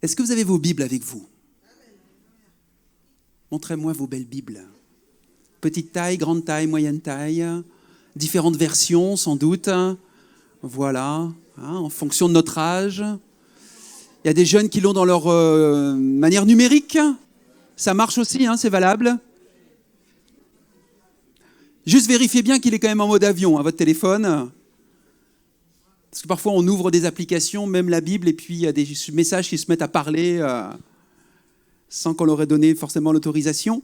Est-ce que vous avez vos Bibles avec vous? Montrez-moi vos belles Bibles. Petite taille, grande taille, moyenne taille, différentes versions sans doute. Voilà, en fonction de notre âge. Il y a des jeunes qui l'ont dans leur manière numérique. Ça marche aussi, c'est valable. Juste vérifiez bien qu'il est quand même en mode avion, votre téléphone. Parce que parfois on ouvre des applications, même la Bible, et puis il y a des messages qui se mettent à parler sans qu'on leur ait donné forcément l'autorisation.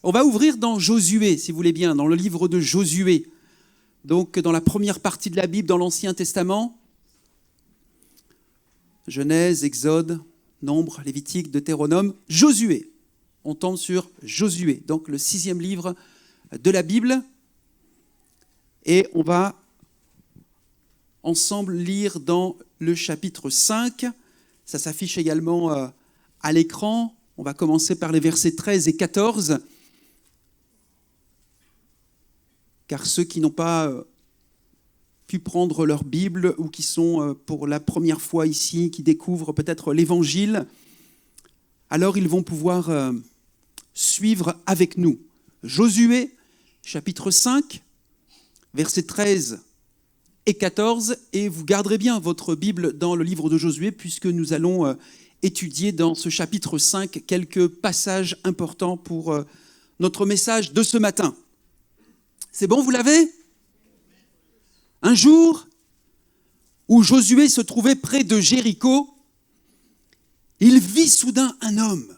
On va ouvrir dans Josué, si vous voulez bien, dans le livre de Josué. Donc dans la première partie de la Bible, dans l'Ancien Testament. Genèse, Exode, Nombre, Lévitique, Deutéronome, Josué. On tombe sur Josué, donc le 6e livre de la Bible. Et on va ensemble lire dans le chapitre 5. Ça s'affiche également à l'écran. On va commencer par les versets 13 et 14. Car ceux qui n'ont pas pu prendre leur Bible ou qui sont pour la première fois ici, qui découvrent peut-être l'Évangile, alors ils vont pouvoir suivre avec nous. Josué, chapitre 5, versets 13 et 14, et vous garderez bien votre Bible dans le livre de Josué, puisque nous allons étudier dans ce chapitre 5 quelques passages importants pour notre message de ce matin. C'est bon, vous l'avez ? Un jour où Josué se trouvait près de Jéricho, il vit soudain un homme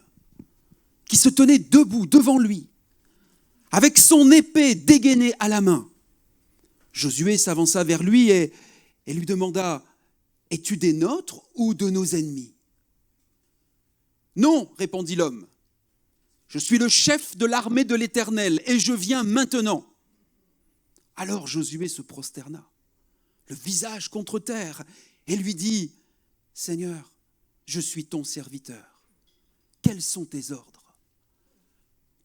qui se tenait debout devant lui, avec son épée dégainée à la main. Josué s'avança vers lui et lui demanda « Es-tu des nôtres ou de nos ennemis ?» « Non, répondit l'homme, je suis le chef de l'armée de l'Éternel et je viens maintenant. » Alors Josué se prosterna, le visage contre terre, et lui dit « Seigneur, je suis ton serviteur. Quels sont tes ordres ?»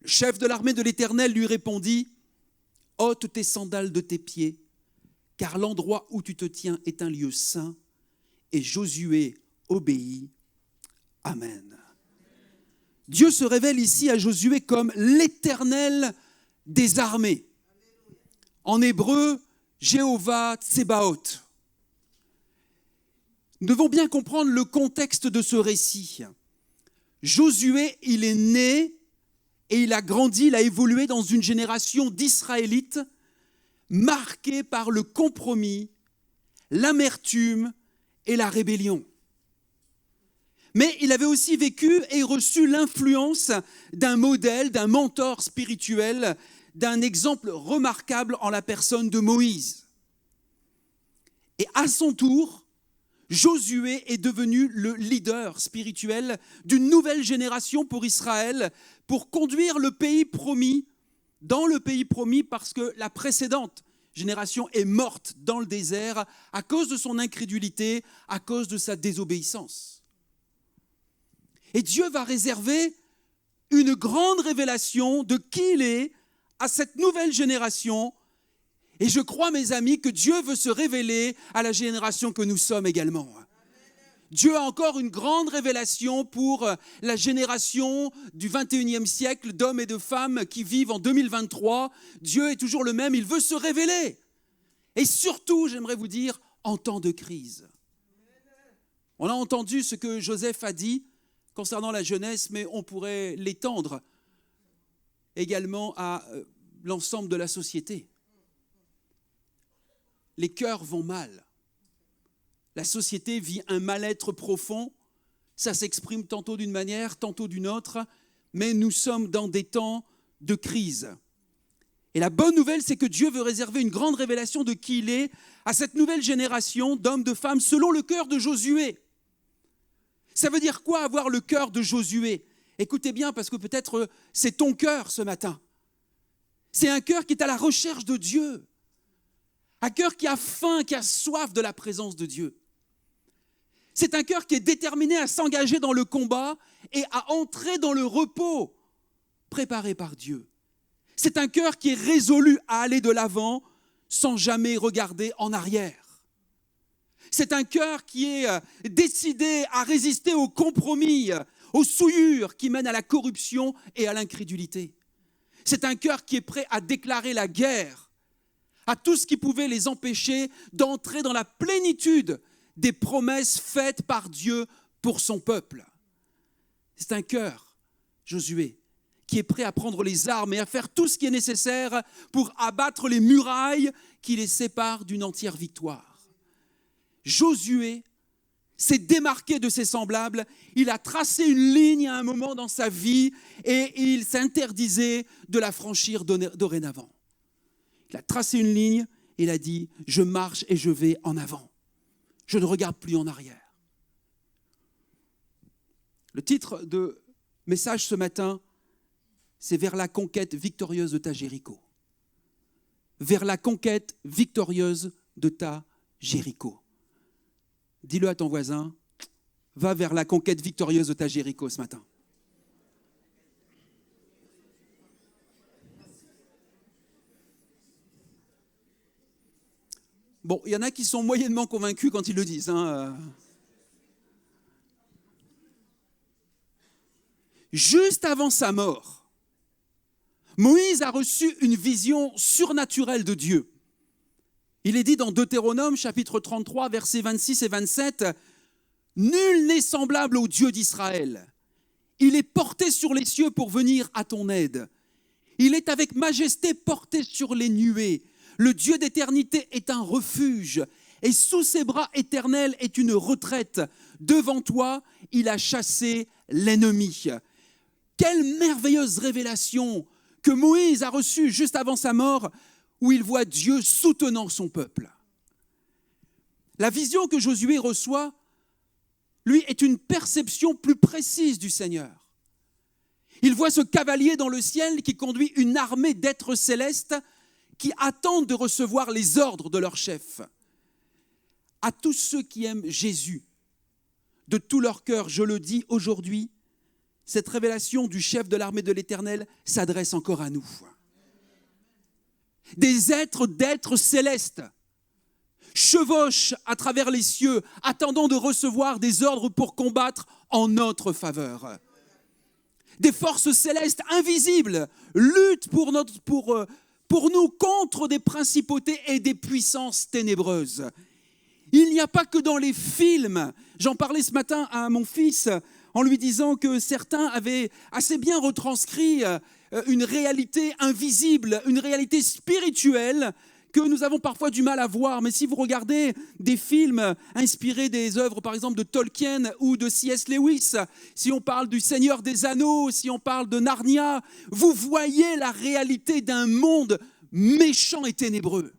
Le chef de l'armée de l'Éternel lui répondit « Ôte tes sandales de tes pieds, car l'endroit où tu te tiens est un lieu saint. » Et Josué obéit. Amen. Dieu se révèle ici à Josué comme l'Éternel des armées. En hébreu, Jéhovah Tsebaoth. Nous devons bien comprendre le contexte de ce récit. Josué, il est né et il a grandi, il a évolué dans une génération d'Israélites marquée par le compromis, l'amertume et la rébellion. Mais il avait aussi vécu et reçu l'influence d'un modèle, d'un mentor spirituel, d'un exemple remarquable en la personne de Moïse. Et à son tour, Josué est devenu le leader spirituel d'une nouvelle génération pour Israël, pour conduire le pays promis, dans le pays promis, parce que la précédente génération est morte dans le désert à cause de son incrédulité, à cause de sa désobéissance. Et Dieu va réserver une grande révélation de qui il est à cette nouvelle génération. Et je crois, mes amis, que Dieu veut se révéler à la génération que nous sommes également. Dieu a encore une grande révélation pour la génération du 21e siècle d'hommes et de femmes qui vivent en 2023. Dieu est toujours le même, il veut se révéler. Et surtout, j'aimerais vous dire, en temps de crise. On a entendu ce que Joseph a dit concernant la jeunesse, mais on pourrait l'étendre également à l'ensemble de la société. Les cœurs vont mal. La société vit un mal-être profond. Ça s'exprime tantôt d'une manière, tantôt d'une autre, mais nous sommes dans des temps de crise. Et la bonne nouvelle, c'est que Dieu veut réserver une grande révélation de qui il est à cette nouvelle génération d'hommes, de femmes, selon le cœur de Josué. Ça veut dire quoi avoir le cœur de Josué ? Écoutez bien, parce que peut-être c'est ton cœur ce matin. C'est un cœur qui est à la recherche de Dieu. Un cœur qui a faim, qui a soif de la présence de Dieu. C'est un cœur qui est déterminé à s'engager dans le combat et à entrer dans le repos préparé par Dieu. C'est un cœur qui est résolu à aller de l'avant sans jamais regarder en arrière. C'est un cœur qui est décidé à résister aux compromis, aux souillures qui mènent à la corruption et à l'incrédulité. C'est un cœur qui est prêt à déclarer la guerre à tout ce qui pouvait les empêcher d'entrer dans la plénitude des promesses faites par Dieu pour son peuple. C'est un cœur, Josué, qui est prêt à prendre les armes et à faire tout ce qui est nécessaire pour abattre les murailles qui les séparent d'une entière victoire. Josué s'est démarqué de ses semblables, il a tracé une ligne à un moment dans sa vie et il s'interdisait de la franchir dorénavant. Il a tracé une ligne et il a dit « Je marche et je vais en avant. Je ne regarde plus en arrière. » Le titre de message ce matin, c'est « Vers la conquête victorieuse de ta Jéricho ». Vers la conquête victorieuse de ta Jéricho. Dis-le à ton voisin, va vers la conquête victorieuse de ta Jéricho ce matin. Bon, il y en a qui sont moyennement convaincus quand ils le disent. Juste avant sa mort, Moïse a reçu une vision surnaturelle de Dieu. Il est dit dans Deutéronome, chapitre 33, versets 26 et 27, « Nul n'est semblable au Dieu d'Israël. Il est porté sur les cieux pour venir à ton aide. Il est avec majesté porté sur les nuées. Le Dieu d'éternité est un refuge, et sous ses bras éternels est une retraite. Devant toi, il a chassé l'ennemi. » Quelle merveilleuse révélation que Moïse a reçue juste avant sa mort, où il voit Dieu soutenant son peuple. La vision que Josué reçoit, lui, est une perception plus précise du Seigneur. Il voit ce cavalier dans le ciel qui conduit une armée d'êtres célestes qui attendent de recevoir les ordres de leur chef. À tous ceux qui aiment Jésus, de tout leur cœur, je le dis aujourd'hui, cette révélation du chef de l'armée de l'Éternel s'adresse encore à nous. Des d'êtres célestes chevauchent à travers les cieux, attendant de recevoir des ordres pour combattre en notre faveur. Des forces célestes invisibles luttent pour nous contre des principautés et des puissances ténébreuses. Il n'y a pas que dans les films. J'en parlais ce matin à mon fils en lui disant que certains avaient assez bien retranscrit une réalité invisible, une réalité spirituelle que nous avons parfois du mal à voir. Mais si vous regardez des films inspirés des œuvres, par exemple, de Tolkien ou de C.S. Lewis, si on parle du Seigneur des Anneaux, si on parle de Narnia, vous voyez la réalité d'un monde méchant et ténébreux.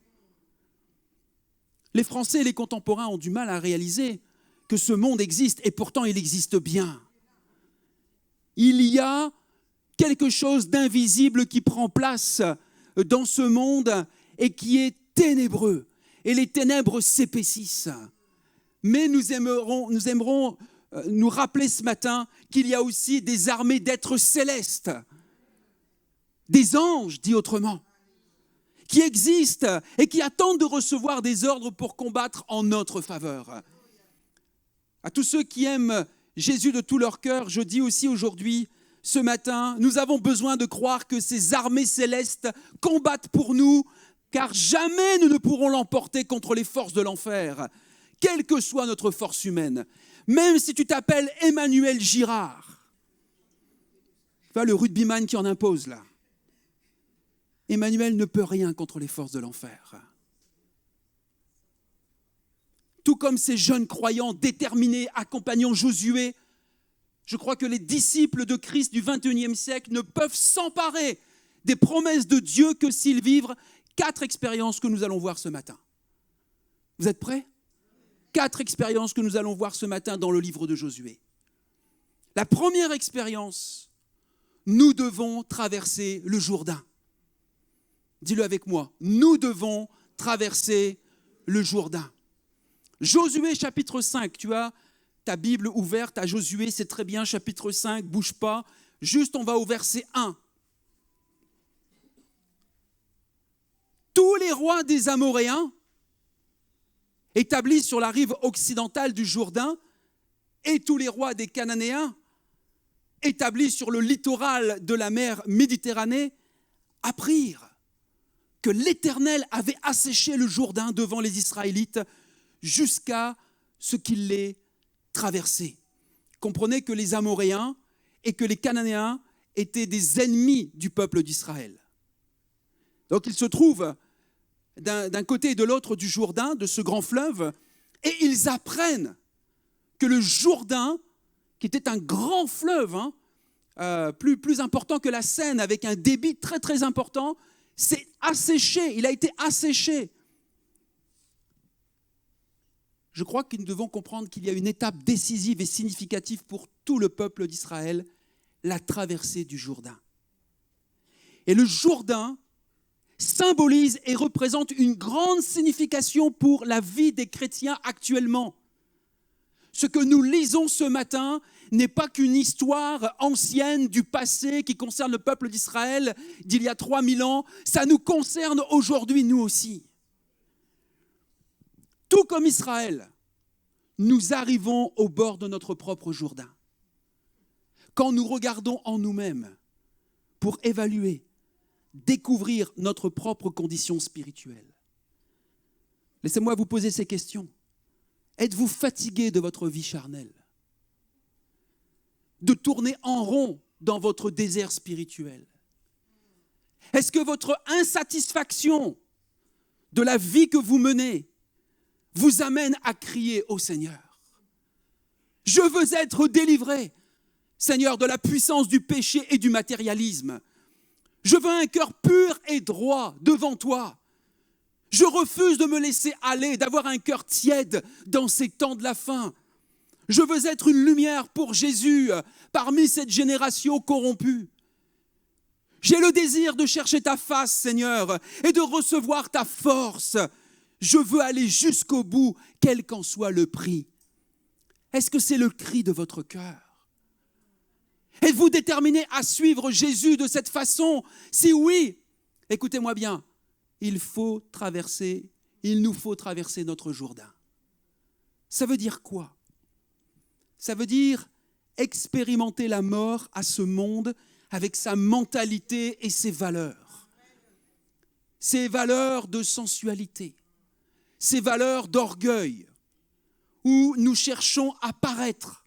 Les Français et les contemporains ont du mal à réaliser que ce monde existe, et pourtant il existe bien. Il y a quelque chose d'invisible qui prend place dans ce monde et qui est ténébreux. Et les ténèbres s'épaississent. Mais nous aimerons nous rappeler ce matin qu'il y a aussi des armées d'êtres célestes, des anges, dit autrement, qui existent et qui attendent de recevoir des ordres pour combattre en notre faveur. À tous ceux qui aiment Jésus de tout leur cœur, je dis aussi aujourd'hui, ce matin, nous avons besoin de croire que ces armées célestes combattent pour nous, car jamais nous ne pourrons l'emporter contre les forces de l'enfer, quelle que soit notre force humaine. Même si tu t'appelles Emmanuel Girard, tu vois le rugbyman qui en impose là. Emmanuel ne peut rien contre les forces de l'enfer. Tout comme ces jeunes croyants déterminés accompagnant Josué, je crois que les disciples de Christ du XXIe siècle ne peuvent s'emparer des promesses de Dieu que s'ils vivent 4 expériences que nous allons voir ce matin. Vous êtes prêts ? 4 expériences que nous allons voir ce matin dans le livre de Josué. La première expérience, nous devons traverser le Jourdain. Dis-le avec moi, nous devons traverser le Jourdain. Josué chapitre 5, tu as ta Bible ouverte à Josué, c'est très bien, chapitre 5, bouge pas. Juste, on va au verset 1. Tous les rois des Amoréens établis sur la rive occidentale du Jourdain, et tous les rois des Cananéens, établis sur le littoral de la mer Méditerranée, apprirent que l'Éternel avait asséché le Jourdain devant les Israélites jusqu'à ce qu'il l'ait traversé. Comprenez que les Amoréens et que les Cananéens étaient des ennemis du peuple d'Israël. Donc ils se trouvent d'un côté et de l'autre du Jourdain, de ce grand fleuve, et ils apprennent que le Jourdain, qui était un grand fleuve, plus important que la Seine, avec un débit très très important, s'est asséché, il a été asséché. Je crois que nous devons comprendre qu'il y a une étape décisive et significative pour tout le peuple d'Israël, la traversée du Jourdain. Et le Jourdain symbolise et représente une grande signification pour la vie des chrétiens actuellement. Ce que nous lisons ce matin n'est pas qu'une histoire ancienne du passé qui concerne le peuple d'Israël d'il y a 3000 ans, ça nous concerne aujourd'hui, nous aussi. Tout comme Israël, nous arrivons au bord de notre propre Jourdain. Quand nous regardons en nous-mêmes pour évaluer, découvrir notre propre condition spirituelle. Laissez-moi vous poser ces questions. Êtes-vous fatigué de votre vie charnelle? De tourner en rond dans votre désert spirituel? Est-ce que votre insatisfaction de la vie que vous menez vous amène à crier au Seigneur? Je veux être délivré, Seigneur, de la puissance du péché et du matérialisme. Je veux un cœur pur et droit devant toi. Je refuse de me laisser aller, d'avoir un cœur tiède dans ces temps de la fin. Je veux être une lumière pour Jésus parmi cette génération corrompue. J'ai le désir de chercher ta face, Seigneur, et de recevoir ta force. Je veux aller jusqu'au bout, quel qu'en soit le prix. Est-ce que c'est le cri de votre cœur? Êtes-vous déterminé à suivre Jésus de cette façon? Si oui, écoutez-moi bien, il nous faut traverser notre Jourdain. Ça veut dire quoi? Ça veut dire expérimenter la mort à ce monde avec sa mentalité et ses valeurs. Ses valeurs de sensualité, ses valeurs d'orgueil, où nous cherchons à paraître,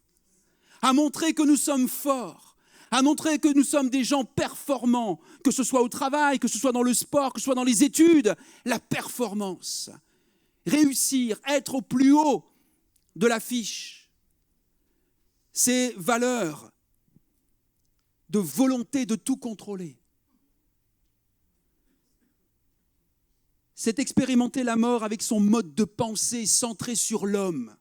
à montrer que nous sommes forts, à montrer que nous sommes des gens performants, que ce soit au travail, que ce soit dans le sport, que ce soit dans les études, la performance. Réussir, être au plus haut de l'affiche. Ces valeurs de volonté de tout contrôler. C'est expérimenter la mort avec son mode de pensée centré sur l'homme.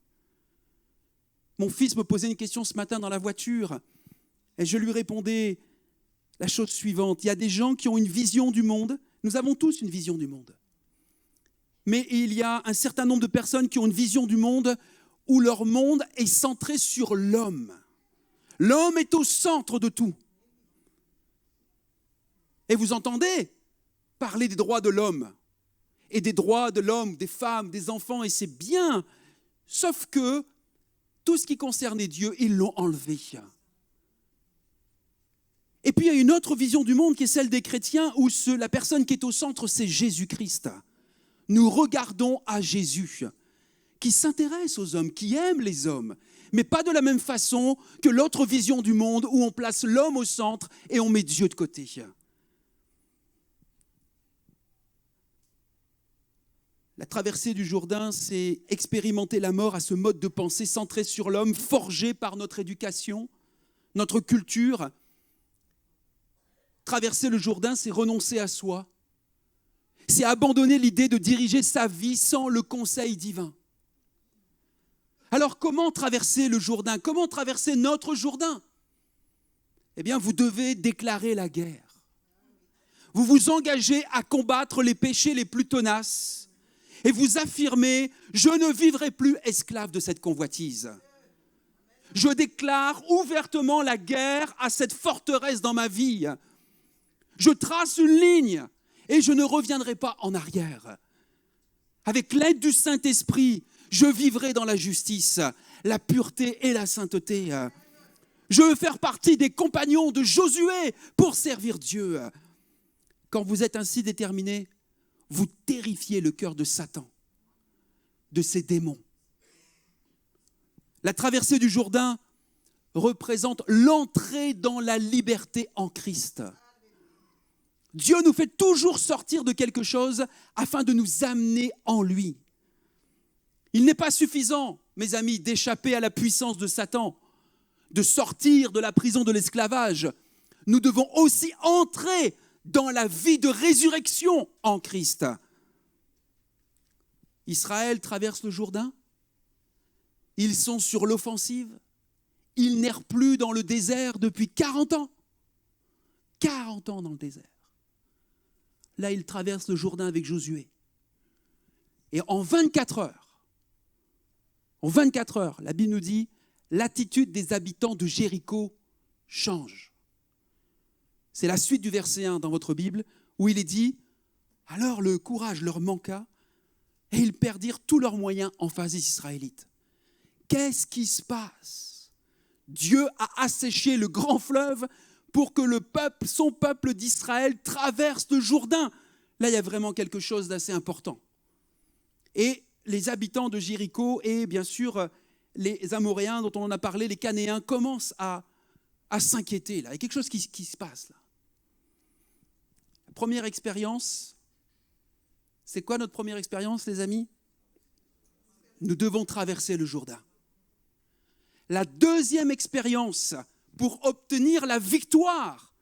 Mon fils me posait une question ce matin dans la voiture et je lui répondais la chose suivante. Il y a des gens qui ont une vision du monde. Nous avons tous une vision du monde. Mais il y a un certain nombre de personnes qui ont une vision du monde où leur monde est centré sur l'homme. L'homme est au centre de tout. Et vous entendez parler des droits de l'homme et des droits de l'homme, des femmes, des enfants, et c'est bien. Sauf que tout ce qui concernait Dieu, ils l'ont enlevé. Et puis il y a une autre vision du monde qui est celle des chrétiens où la personne qui est au centre, c'est Jésus-Christ. Nous regardons à Jésus qui s'intéresse aux hommes, qui aime les hommes, mais pas de la même façon que l'autre vision du monde où on place l'homme au centre et on met Dieu de côté. La traversée du Jourdain, c'est expérimenter la mort à ce mode de pensée centré sur l'homme, forgé par notre éducation, notre culture. Traverser le Jourdain, c'est renoncer à soi. C'est abandonner l'idée de diriger sa vie sans le conseil divin. Alors comment traverser le Jourdain? Comment traverser notre Jourdain? Eh bien, vous devez déclarer la guerre. Vous vous engagez à combattre les péchés les plus tenaces. Et vous affirmez, je ne vivrai plus esclave de cette convoitise. Je déclare ouvertement la guerre à cette forteresse dans ma vie. Je trace une ligne et je ne reviendrai pas en arrière. Avec l'aide du Saint-Esprit, Je vivrai dans la justice, la pureté et la sainteté. Je veux faire partie des compagnons de Josué pour servir Dieu. Quand vous êtes ainsi déterminés, vous terrifiez le cœur de Satan, de ses démons. La traversée du Jourdain représente l'entrée dans la liberté en Christ. Dieu nous fait toujours sortir de quelque chose afin de nous amener en lui. Il n'est pas suffisant, mes amis, d'échapper à la puissance de Satan, de sortir de la prison de l'esclavage. Nous devons aussi entrer dans la vie de résurrection en Christ. Israël traverse le Jourdain. Ils sont sur l'offensive. Ils n'errent plus dans le désert depuis 40 ans. 40 ans dans le désert. Là, ils traversent le Jourdain avec Josué. Et en 24 heures, la Bible nous dit, l'attitude des habitants de Jéricho change. C'est la suite du verset 1 dans votre Bible, où il est dit, alors le courage leur manqua, et ils perdirent tous leurs moyens en face des Israélites. Qu'est-ce qui se passe? Dieu a asséché le grand fleuve pour que son peuple d'Israël traverse le Jourdain. Là, il y a vraiment quelque chose d'assez important. Et les habitants de Jéricho et bien sûr les Amoréens dont on en a parlé, les Canéens, commencent à s'inquiéter. Là. Il y a quelque chose qui se passe là. La première expérience, c'est quoi notre première expérience, les amis? Nous devons traverser le Jourdain. La deuxième expérience pour obtenir la victoire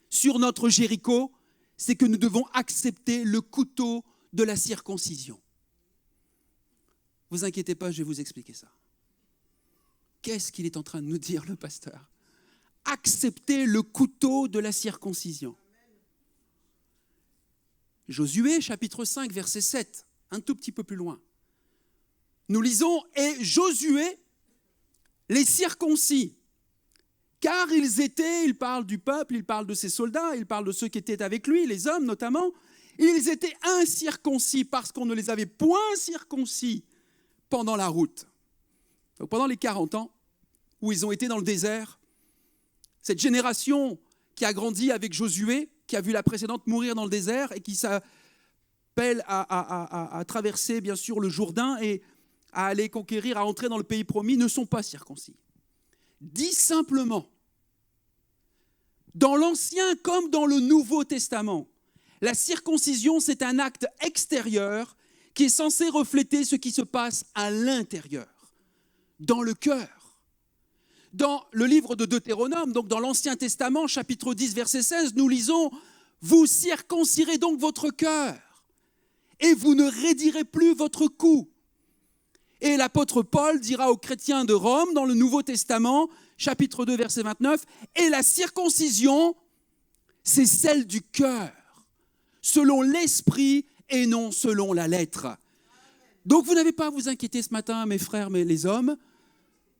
sur notre Jéricho, c'est que nous devons accepter le couteau de la circoncision. Vous inquiétez pas, je vais vous expliquer ça. Qu'est-ce qu'il est en train de nous dire, le pasteur? Accepter le couteau de la circoncision. Josué, chapitre 5, verset 7, un tout petit peu plus loin. Nous lisons, « Et Josué les circoncis, car il parle du peuple, il parle de ses soldats, il parle de ceux qui étaient avec lui, les hommes notamment, ils étaient incirconcis parce qu'on ne les avait point circoncis pendant la route. » Donc pendant les 40 ans où ils ont été dans le désert, cette génération qui a grandi avec Josué, qui a vu la précédente mourir dans le désert et qui s'appelle à traverser bien sûr le Jourdain et à aller conquérir, à entrer dans le pays promis, ne sont pas circoncis. Dit simplement, dans l'Ancien comme dans le Nouveau Testament, la circoncision, c'est un acte extérieur qui est censé refléter ce qui se passe à l'intérieur, dans le cœur. Dans le livre de Deutéronome, donc dans l'Ancien Testament, chapitre 10, verset 16, nous lisons « Vous circoncirez donc votre cœur, et vous ne raidirez plus votre cou. » Et l'apôtre Paul dira aux chrétiens de Rome, dans le Nouveau Testament, chapitre 2, verset 29, « Et la circoncision, c'est celle du cœur, selon l'esprit et non selon la lettre. » Donc vous n'avez pas à vous inquiéter ce matin, mes frères, les hommes.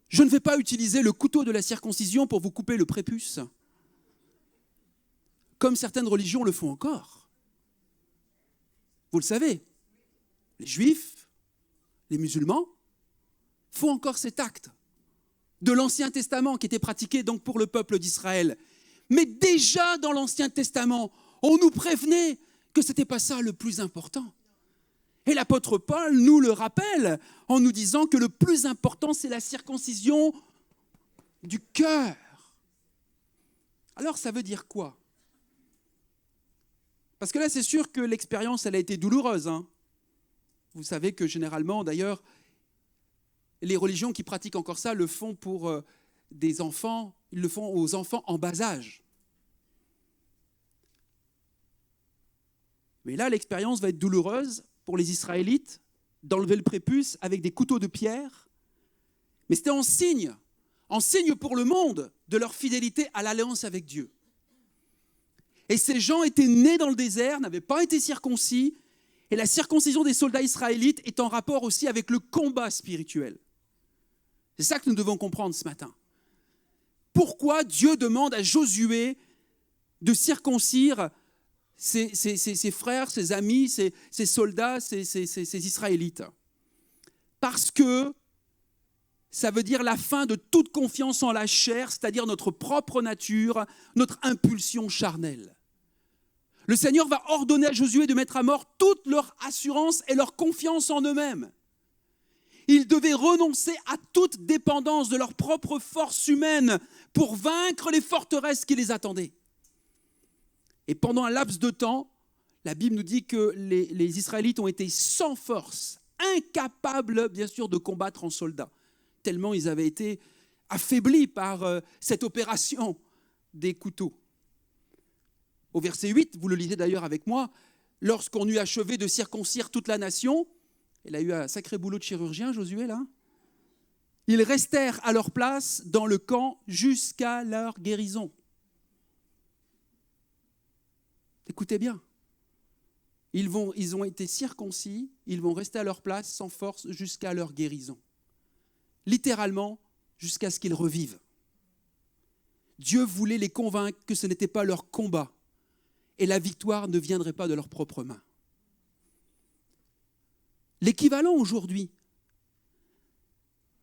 Je ne vais pas utiliser le couteau de la circoncision pour vous couper le prépuce, comme certaines religions le font encore. Vous le savez, les Juifs, les musulmans font encore cet acte de l'Ancien Testament qui était pratiqué donc pour le peuple d'Israël. Mais déjà dans l'Ancien Testament, on nous prévenait que ce n'était pas ça le plus important. Et l'apôtre Paul nous le rappelle en nous disant que le plus important, c'est la circoncision du cœur. Alors ça veut dire quoi? Parce que là, c'est sûr que l'expérience, elle a été douloureuse, hein. Vous savez que généralement, d'ailleurs, les religions qui pratiquent encore ça le font pour des enfants, ils le font aux enfants en bas âge. Mais là, l'expérience va être douloureuse pour les Israélites d'enlever le prépuce avec des couteaux de pierre. Mais c'était en signe pour le monde de leur fidélité à l'alliance avec Dieu. Et ces gens étaient nés dans le désert, n'avaient pas été circoncis. Et la circoncision des soldats israélites est en rapport aussi avec le combat spirituel. C'est ça que nous devons comprendre ce matin. Pourquoi Dieu demande à Josué de circoncire ses frères, ses amis, ses soldats, ses Israélites? Parce que ça veut dire la fin de toute confiance en la chair, c'est-à-dire notre propre nature, notre impulsion charnelle. Le Seigneur va ordonner à Josué de mettre à mort toute leur assurance et leur confiance en eux-mêmes. Ils devaient renoncer à toute dépendance de leur propre force humaine pour vaincre les forteresses qui les attendaient. Et pendant un laps de temps, la Bible nous dit que les Israélites ont été sans force, incapables bien sûr de combattre en soldats, tellement ils avaient été affaiblis par cette opération des couteaux. Au verset 8, vous le lisez d'ailleurs avec moi, lorsqu'on eut achevé de circoncire toute la nation, il a eu un sacré boulot de chirurgien, Josué, là. Ils restèrent à leur place dans le camp jusqu'à leur guérison. Écoutez bien. Ils ont été circoncis, ils vont rester à leur place sans force jusqu'à leur guérison. Littéralement, jusqu'à ce qu'ils revivent. Dieu voulait les convaincre que ce n'était pas leur combat et la victoire ne viendrait pas de leurs propres mains. L'équivalent aujourd'hui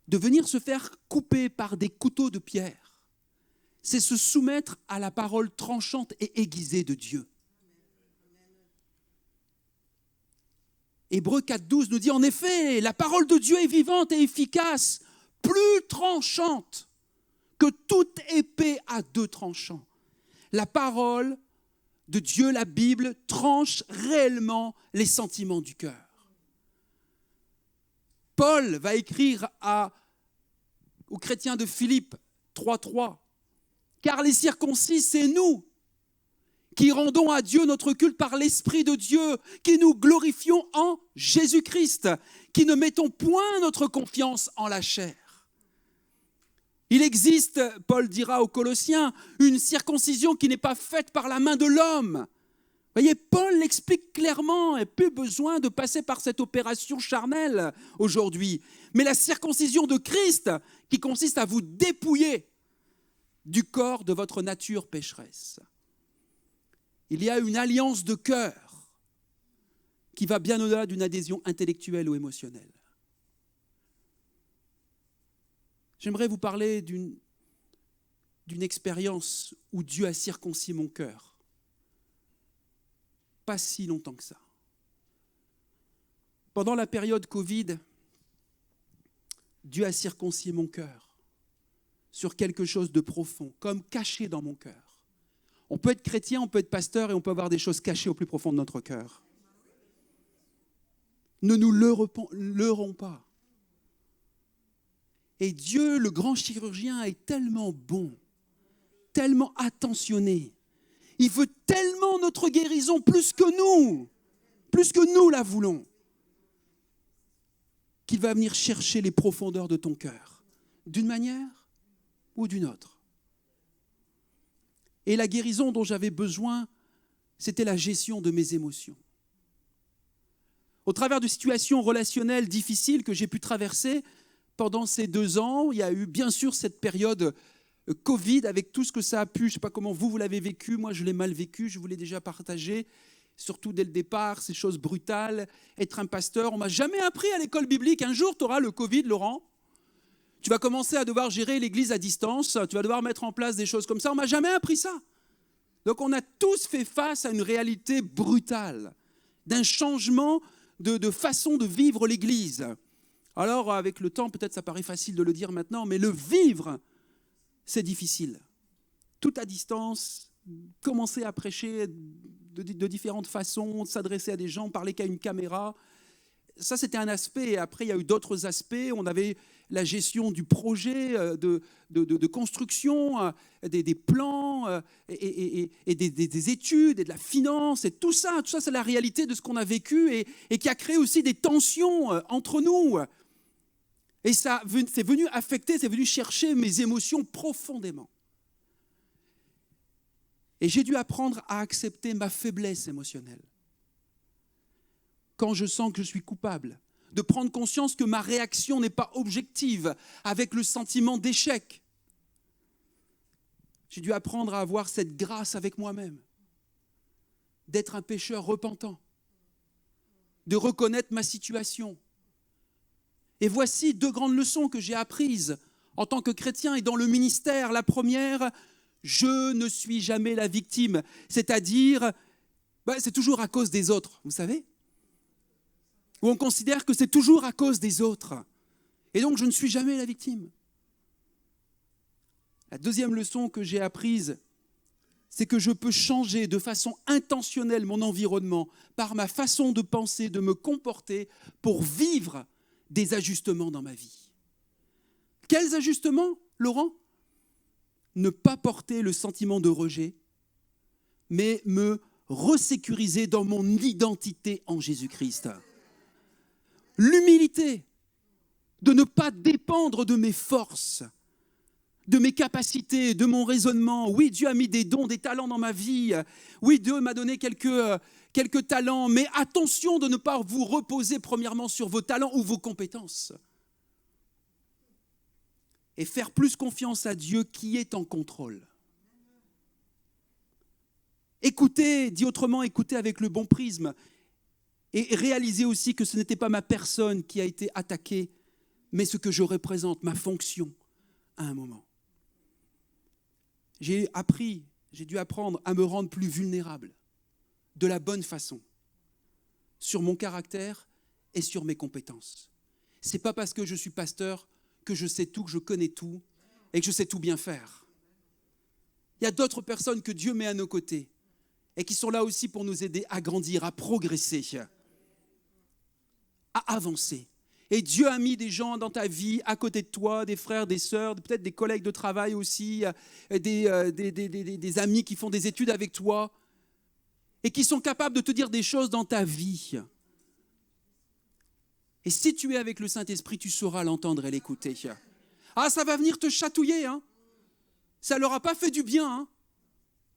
de venir se faire couper par des couteaux de pierre, c'est se soumettre à la parole tranchante et aiguisée de Dieu. Hébreux 4,12 nous dit en effet, la parole de Dieu est vivante et efficace, plus tranchante que toute épée à deux tranchants. La parole de Dieu, la Bible, tranche réellement les sentiments du cœur. Paul va écrire aux chrétiens de Philippe 3,3 « Car les circoncis, c'est nous qui rendons à Dieu notre culte par l'Esprit de Dieu, qui nous glorifions en Jésus-Christ, qui ne mettons point notre confiance en la chair. » Il existe, Paul dira aux Colossiens, une circoncision qui n'est pas faite par la main de l'homme. Vous voyez, Paul l'explique clairement, il n'y a plus besoin de passer par cette opération charnelle aujourd'hui. Mais la circoncision de Christ, qui consiste à vous dépouiller du corps de votre nature pécheresse. Il y a une alliance de cœur qui va bien au-delà d'une adhésion intellectuelle ou émotionnelle. J'aimerais vous parler d'une expérience où Dieu a circoncis mon cœur. Pas si longtemps que ça. Pendant la période Covid, Dieu a circoncis mon cœur sur quelque chose de profond, comme caché dans mon cœur. On peut être chrétien, on peut être pasteur et on peut avoir des choses cachées au plus profond de notre cœur. Ne nous leurrons pas. Et Dieu, le grand chirurgien, est tellement bon, tellement attentionné. Il veut tellement notre guérison plus que nous la voulons, qu'il va venir chercher les profondeurs de ton cœur, d'une manière ou d'une autre. Et la guérison dont j'avais besoin, c'était la gestion de mes émotions. Au travers de situations relationnelles difficiles que j'ai pu traverser pendant ces 2 ans, il y a eu bien sûr cette période Covid avec tout ce que ça a pu, je ne sais pas comment vous l'avez vécu, moi je l'ai mal vécu, je vous l'ai déjà partagé, surtout dès le départ, ces choses brutales, être un pasteur. On ne m'a jamais appris à l'école biblique, un jour tu auras le Covid, Laurent, tu vas commencer à devoir gérer l'église à distance, tu vas devoir mettre en place des choses comme ça, on ne m'a jamais appris ça. Donc on a tous fait face à une réalité brutale, d'un changement de façon de vivre l'église. Alors avec le temps, peut-être ça paraît facile de le dire maintenant, mais le vivre, c'est difficile. Tout à distance, commencer à prêcher de différentes façons, s'adresser à des gens, parler qu'à une caméra. Ça, c'était un aspect. Et après, il y a eu d'autres aspects. On avait la gestion du projet, de construction, des plans, et des études, et de la finance. Et tout ça, c'est la réalité de ce qu'on a vécu et qui a créé aussi des tensions entre nous. Et ça, c'est venu affecter, c'est venu chercher mes émotions profondément. Et j'ai dû apprendre à accepter ma faiblesse émotionnelle. Quand je sens que je suis coupable, de prendre conscience que ma réaction n'est pas objective, avec le sentiment d'échec. J'ai dû apprendre à avoir cette grâce avec moi-même, d'être un pécheur repentant, de reconnaître ma situation Et voici 2 grandes leçons que j'ai apprises en tant que chrétien et dans le ministère. La première, je ne suis jamais la victime. C'est-à-dire, c'est toujours à cause des autres, vous savez ? Où on considère que c'est toujours à cause des autres. Et donc, je ne suis jamais la victime. La deuxième leçon que j'ai apprise, c'est que je peux changer de façon intentionnelle mon environnement par ma façon de penser, de me comporter pour vivre des ajustements dans ma vie. Quels ajustements, Laurent ? Ne pas porter le sentiment de rejet, mais me resécuriser dans mon identité en Jésus-Christ. L'humilité, de ne pas dépendre de mes forces, de mes capacités, de mon raisonnement. Oui, Dieu a mis des dons, des talents dans ma vie. Oui, Dieu m'a donné quelques talents, mais attention de ne pas vous reposer premièrement sur vos talents ou vos compétences. Et faire plus confiance à Dieu qui est en contrôle. Écoutez, dit autrement, écoutez avec le bon prisme. Et réalisez aussi que ce n'était pas ma personne qui a été attaquée, mais ce que je représente, ma fonction, à un moment. J'ai dû apprendre à me rendre plus vulnérable, de la bonne façon, sur mon caractère et sur mes compétences. Ce n'est pas parce que je suis pasteur que je sais tout, que je connais tout et que je sais tout bien faire. Il y a d'autres personnes que Dieu met à nos côtés et qui sont là aussi pour nous aider à grandir, à progresser, à avancer. Et Dieu a mis des gens dans ta vie, à côté de toi, des frères, des sœurs, peut-être des collègues de travail aussi, des amis qui font des études avec toi et qui sont capables de te dire des choses dans ta vie. Et si tu es avec le Saint-Esprit, tu sauras l'entendre et l'écouter. Ah, ça va venir te chatouiller, hein. Ça ne leur a pas fait du bien, hein,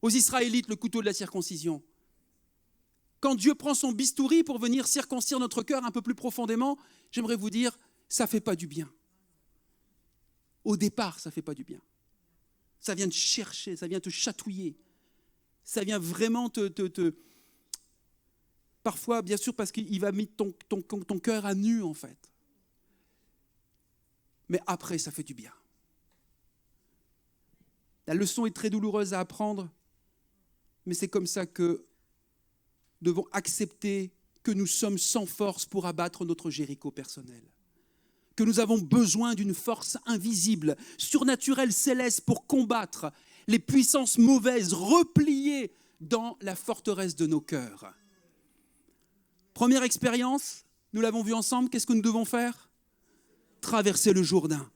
aux Israélites, le couteau de la circoncision. Quand Dieu prend son bistouri pour venir circoncire notre cœur un peu plus profondément, j'aimerais vous dire, ça ne fait pas du bien. Au départ, ça ne fait pas du bien. Ça vient te chercher, ça vient te chatouiller. Ça vient vraiment te... Parfois, bien sûr, parce qu'il va mettre ton cœur à nu, en fait. Mais après, ça fait du bien. La leçon est très douloureuse à apprendre, mais c'est comme ça que nous devons accepter que nous sommes sans force pour abattre notre Jéricho personnel. Que nous avons besoin d'une force invisible, surnaturelle, céleste pour combattre les puissances mauvaises repliées dans la forteresse de nos cœurs. Première expérience, nous l'avons vu ensemble, qu'est-ce que nous devons faire ? Traverser le Jourdain.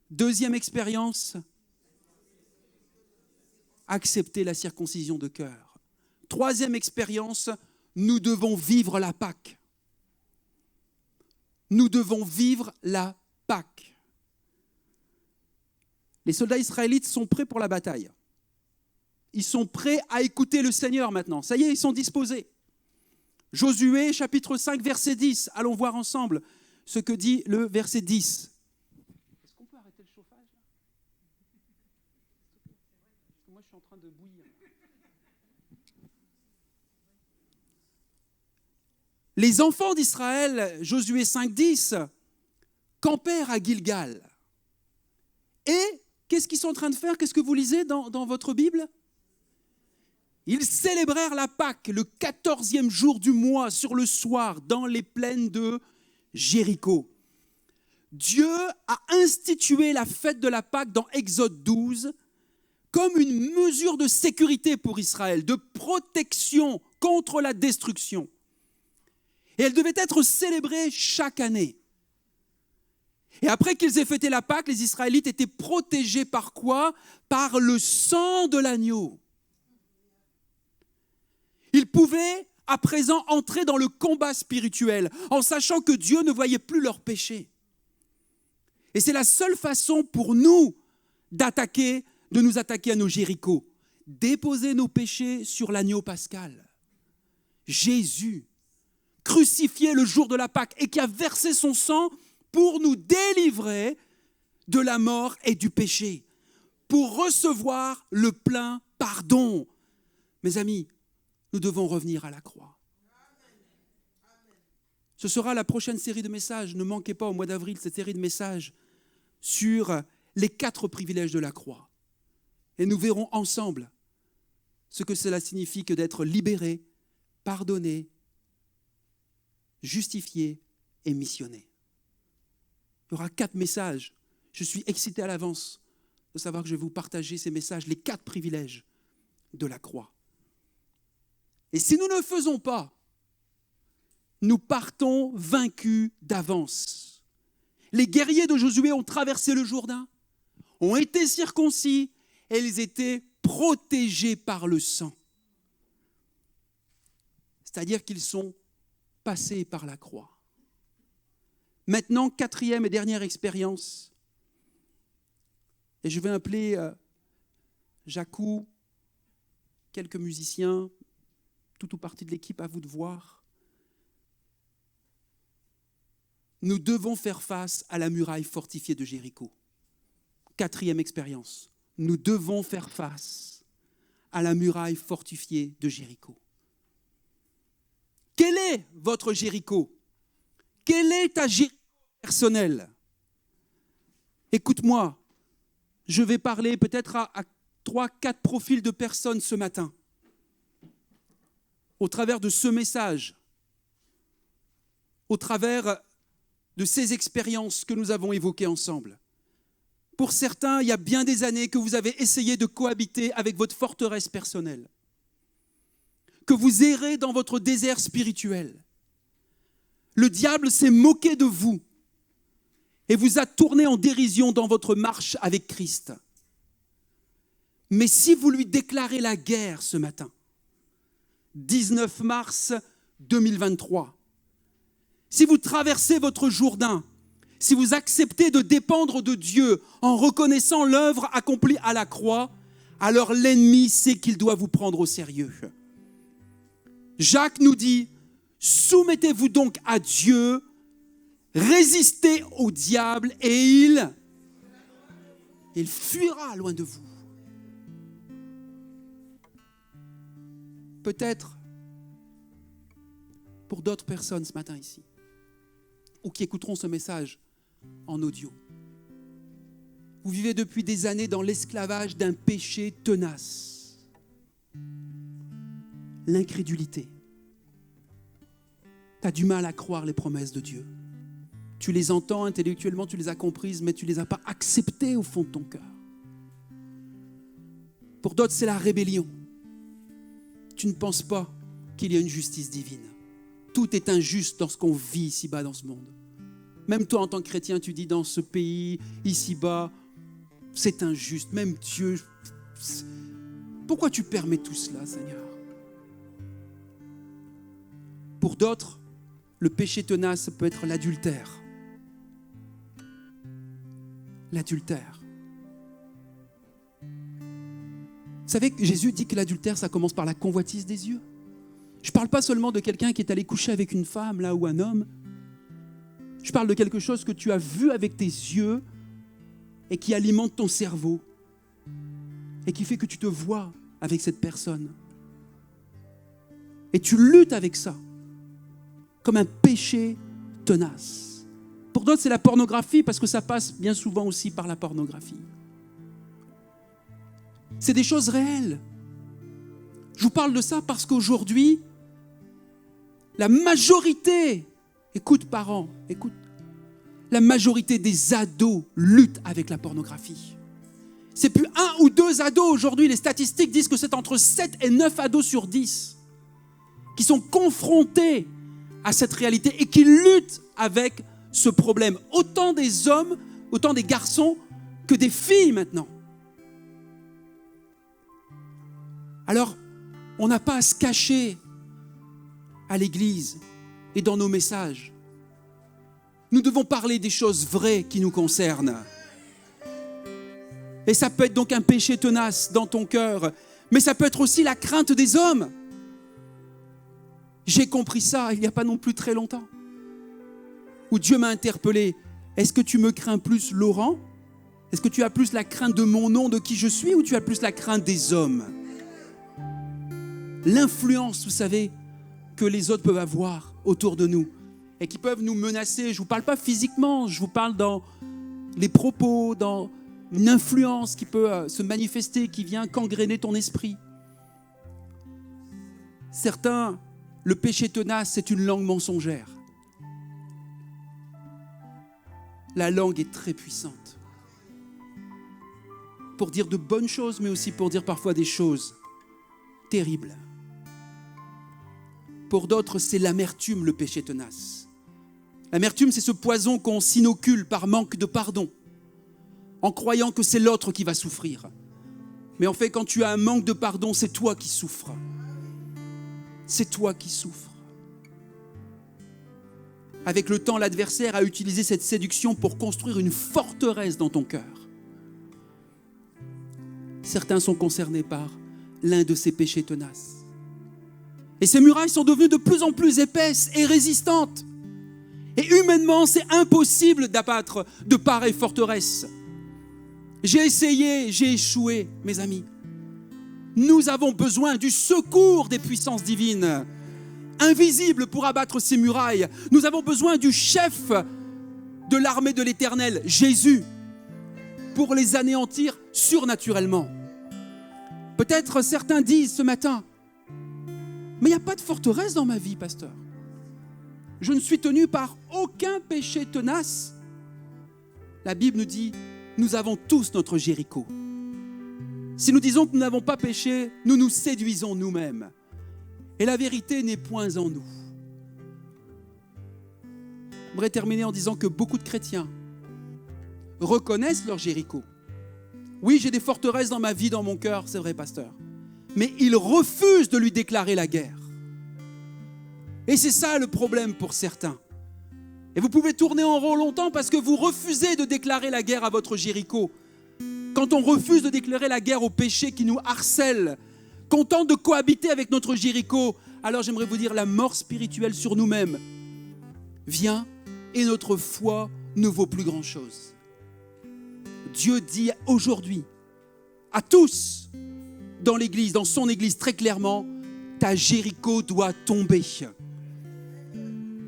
Deuxième expérience, accepter la circoncision de cœur. Troisième expérience, nous devons vivre la Pâque. Nous devons vivre la Pâque. Les soldats israélites sont prêts pour la bataille. Ils sont prêts à écouter le Seigneur maintenant. Ça y est, ils sont disposés. Josué, chapitre 5, verset 10. Allons voir ensemble ce que dit le verset 10. Est-ce qu'on peut arrêter le chauffage là ? Moi, je suis en train de bouillir. Les enfants d'Israël, Josué 5, 10, campèrent à Gilgal. Et qu'est-ce qu'ils sont en train de faire ? Qu'est-ce que vous lisez dans votre Bible ? Ils célébrèrent la Pâque le 14e jour du mois sur le soir dans les plaines de Jéricho. Dieu a institué la fête de la Pâque dans Exode 12 comme une mesure de sécurité pour Israël, de protection contre la destruction. Et elle devait être célébrée chaque année. Et après qu'ils aient fêté la Pâque, les Israélites étaient protégés par quoi ? Par le sang de l'agneau. Ils pouvaient à présent entrer dans le combat spirituel en sachant que Dieu ne voyait plus leurs péchés. Et c'est la seule façon pour nous de nous attaquer à nos Jérichos. Déposer nos péchés sur l'agneau pascal. Jésus, crucifié le jour de la Pâque et qui a versé son sang pour nous délivrer de la mort et du péché, pour recevoir le plein pardon. Mes amis, nous devons revenir à la croix. Ce sera la prochaine série de messages. Ne manquez pas au mois d'avril cette série de messages sur les 4 privilèges de la croix. Et nous verrons ensemble ce que cela signifie que d'être libéré, pardonné, justifié et missionné. Il y aura 4 messages. Je suis excité à l'avance de savoir que je vais vous partager ces messages, les 4 privilèges de la croix. Et si nous ne le faisons pas, nous partons vaincus d'avance. Les guerriers de Josué ont traversé le Jourdain, ont été circoncis et ils étaient protégés par le sang. C'est-à-dire qu'ils sont passés par la croix. Maintenant, 4e et dernière expérience. Et je vais appeler Jacou, quelques musiciens, tout ou partie de l'équipe, à vous de voir. Nous devons faire face à la muraille fortifiée de Jéricho. 4e expérience. Nous devons faire face à la muraille fortifiée de Jéricho. Quel est votre Jéricho? Quel est ta Jéricho personnelle? Écoute-moi, je vais parler peut-être à 3-4 profils de personnes ce matin. Au travers de ce message, au travers de ces expériences que nous avons évoquées ensemble. Pour certains, il y a bien des années que vous avez essayé de cohabiter avec votre forteresse personnelle, que vous errez dans votre désert spirituel. Le diable s'est moqué de vous et vous a tourné en dérision dans votre marche avec Christ. Mais si vous lui déclarez la guerre ce matin, 19 mars 2023, si vous traversez votre Jourdain, si vous acceptez de dépendre de Dieu en reconnaissant l'œuvre accomplie à la croix, alors l'ennemi sait qu'il doit vous prendre au sérieux. Jacques nous dit, soumettez-vous donc à Dieu, résistez au diable et il fuira loin de vous. Peut-être pour d'autres personnes ce matin ici, ou qui écouteront ce message en audio. Vous vivez depuis des années dans l'esclavage d'un péché tenace. L'incrédulité. Tu as du mal à croire les promesses de Dieu. Tu les entends intellectuellement, tu les as comprises, mais tu ne les as pas acceptées au fond de ton cœur. Pour d'autres, c'est la rébellion. Tu ne penses pas qu'il y a une justice divine. Tout est injuste dans ce qu'on vit ici-bas dans ce monde. Même toi, en tant que chrétien, tu dis dans ce pays, ici-bas, c'est injuste. Même Dieu, pourquoi tu permets tout cela, Seigneur? Pour d'autres, le péché tenace peut être l'adultère. L'adultère. Vous savez que Jésus dit que l'adultère, ça commence par la convoitise des yeux. Je ne parle pas seulement de quelqu'un qui est allé coucher avec une femme là ou un homme. Je parle de quelque chose que tu as vu avec tes yeux et qui alimente ton cerveau et qui fait que tu te vois avec cette personne. Et tu luttes avec ça comme un péché tenace. Pour d'autres, c'est la pornographie parce que ça passe bien souvent aussi par la pornographie. C'est des choses réelles. Je vous parle de ça parce qu'aujourd'hui, la majorité, écoute parents, écoute, la majorité des ados luttent avec la pornographie. C'est plus 1 ou 2 ados aujourd'hui, les statistiques disent que c'est entre 7 et 9 ados sur 10 qui sont confrontés à cette réalité et qui luttent avec ce problème. Autant des hommes, autant des garçons que des filles maintenant. Alors, on n'a pas à se cacher à l'église et dans nos messages. Nous devons parler des choses vraies qui nous concernent. Et ça peut être donc un péché tenace dans ton cœur, mais ça peut être aussi la crainte des hommes. J'ai compris ça il n'y a pas non plus très longtemps, où Dieu m'a interpellé. Est-ce que tu me crains plus, Laurent? Est-ce que tu as plus la crainte de mon nom, de qui je suis, ou tu as plus la crainte des hommes? L'influence, vous savez, que les autres peuvent avoir autour de nous et qui peuvent nous menacer. Je ne vous parle pas physiquement, je vous parle dans les propos, dans une influence qui peut se manifester, qui vient gangréner ton esprit. Certains, le péché tenace, c'est une langue mensongère. La langue est très puissante pour dire de bonnes choses, mais aussi pour dire parfois des choses terribles. Pour d'autres, c'est l'amertume, le péché tenace. L'amertume, c'est ce poison qu'on s'inocule par manque de pardon, en croyant que c'est l'autre qui va souffrir. Mais en fait, quand tu as un manque de pardon, c'est toi qui souffres. C'est toi qui souffres. Avec le temps, l'adversaire a utilisé cette séduction pour construire une forteresse dans ton cœur. Certains sont concernés par l'un de ces péchés tenaces. Et ces murailles sont devenues de plus en plus épaisses et résistantes. Et humainement, c'est impossible d'abattre de pareilles forteresses. J'ai essayé, j'ai échoué, mes amis. Nous avons besoin du secours des puissances divines, invisibles pour abattre ces murailles. Nous avons besoin du chef de l'armée de l'Éternel, Jésus, pour les anéantir surnaturellement. Peut-être certains disent ce matin, mais il n'y a pas de forteresse dans ma vie, pasteur. Je ne suis tenu par aucun péché tenace. La Bible nous dit, nous avons tous notre Jéricho. Si nous disons que nous n'avons pas péché, nous nous séduisons nous-mêmes. Et la vérité n'est point en nous. J'aimerais terminer en disant que beaucoup de chrétiens reconnaissent leur Jéricho. Oui, j'ai des forteresses dans ma vie, dans mon cœur, c'est vrai, pasteur. Mais ils refusent de lui déclarer la guerre. Et c'est ça le problème pour certains. Et vous pouvez tourner en rond longtemps parce que vous refusez de déclarer la guerre à votre Jéricho. Quand on refuse de déclarer la guerre au péché qui nous harcèle, qu'on tente de cohabiter avec notre Jéricho, alors j'aimerais vous dire, la mort spirituelle sur nous-mêmes vient et notre foi ne vaut plus grand-chose. Dieu dit aujourd'hui à tous dans l'Église, dans son Église très clairement, ta Jéricho doit tomber.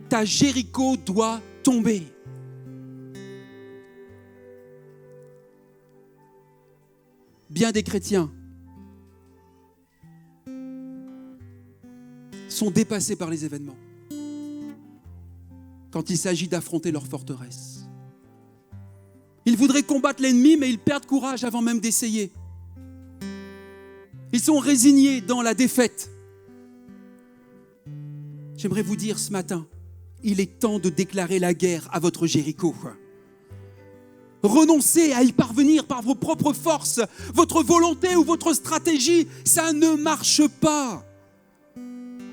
Ta Jéricho doit tomber. Bien des chrétiens sont dépassés par les événements quand il s'agit d'affronter leur forteresse. Ils voudraient combattre l'ennemi, mais ils perdent courage avant même d'essayer. Ils sont résignés dans la défaite. J'aimerais vous dire ce matin, il est temps de déclarer la guerre à votre Jéricho. Renoncez à y parvenir par vos propres forces, votre volonté ou votre stratégie, ça ne marche pas.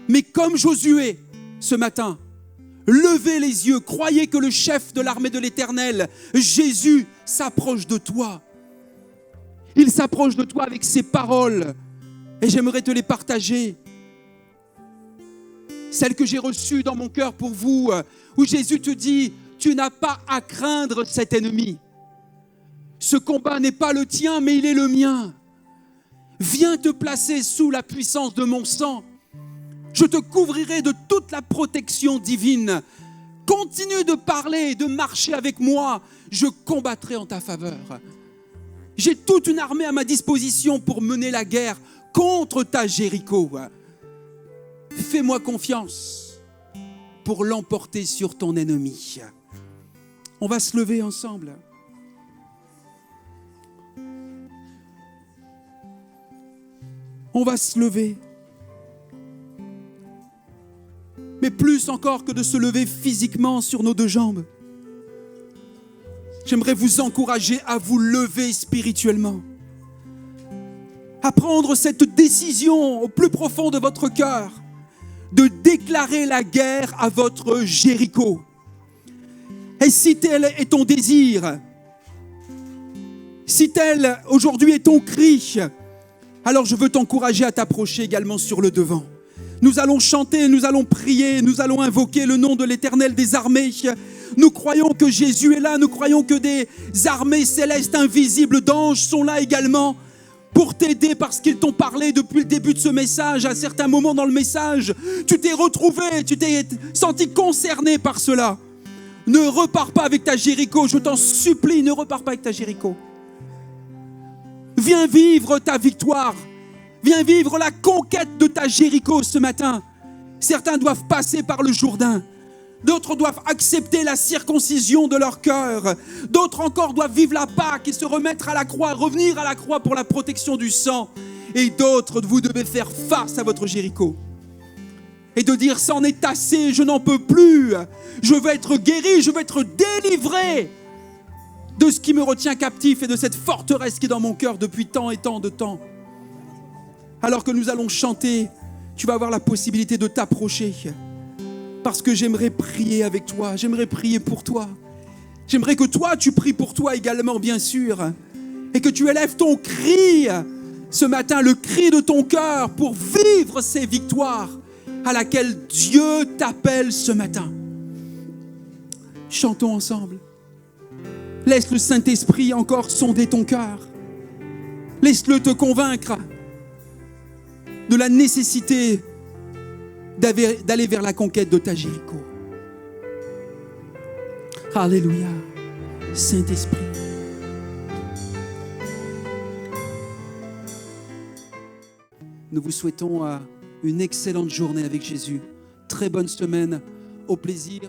Mais comme Josué, ce matin, levez les yeux, croyez que le chef de l'armée de l'Éternel, Jésus, s'approche de toi. Il s'approche de toi avec ses paroles et j'aimerais te les partager. Celles que j'ai reçues dans mon cœur pour vous, où Jésus te dit, tu n'as pas à craindre cet ennemi. Ce combat n'est pas le tien, mais il est le mien. Viens te placer sous la puissance de mon sang. Je te couvrirai de toute la protection divine. Continue de parler et de marcher avec moi. Je combattrai en ta faveur. J'ai toute une armée à ma disposition pour mener la guerre contre ta Jéricho. Fais-moi confiance pour l'emporter sur ton ennemi. On va se lever ensemble. On va se lever. Mais plus encore que de se lever physiquement sur nos deux jambes, j'aimerais vous encourager à vous lever spirituellement, à prendre cette décision au plus profond de votre cœur, de déclarer la guerre à votre Jéricho. Et si tel est ton désir, si tel aujourd'hui est ton cri, alors je veux t'encourager à t'approcher également sur le devant. Nous allons chanter, nous allons prier, nous allons invoquer le nom de l'Éternel des armées. Nous croyons que Jésus est là, nous croyons que des armées célestes invisibles d'anges sont là également pour t'aider parce qu'ils t'ont parlé depuis le début de ce message. À certains moments dans le message, tu t'es retrouvé, tu t'es senti concerné par cela. Ne repars pas avec ta Jéricho, je t'en supplie, ne repars pas avec ta Jéricho. Viens vivre ta victoire. Viens vivre la conquête de ta Jéricho ce matin. Certains doivent passer par le Jourdain. D'autres doivent accepter la circoncision de leur cœur. D'autres encore doivent vivre la Pâque et se remettre à la croix, revenir à la croix pour la protection du sang. Et d'autres, vous devez faire face à votre Jéricho. Et de dire, c'en est assez, je n'en peux plus. Je veux être guéri, je veux être délivré de ce qui me retient captif et de cette forteresse qui est dans mon cœur depuis tant et tant de temps. Alors que nous allons chanter, tu vas avoir la possibilité de t'approcher. Parce que j'aimerais prier avec toi, j'aimerais prier pour toi. J'aimerais que toi, tu pries pour toi également, bien sûr. Et que tu élèves ton cri ce matin, le cri de ton cœur pour vivre ces victoires à laquelle Dieu t'appelle ce matin. Chantons ensemble. Laisse le Saint-Esprit encore sonder ton cœur. Laisse-le te convaincre de la nécessité d'aller vers la conquête de ta Jéricho. Alléluia. Saint-Esprit. Nous vous souhaitons une excellente journée avec Jésus. Très bonne semaine. Au plaisir.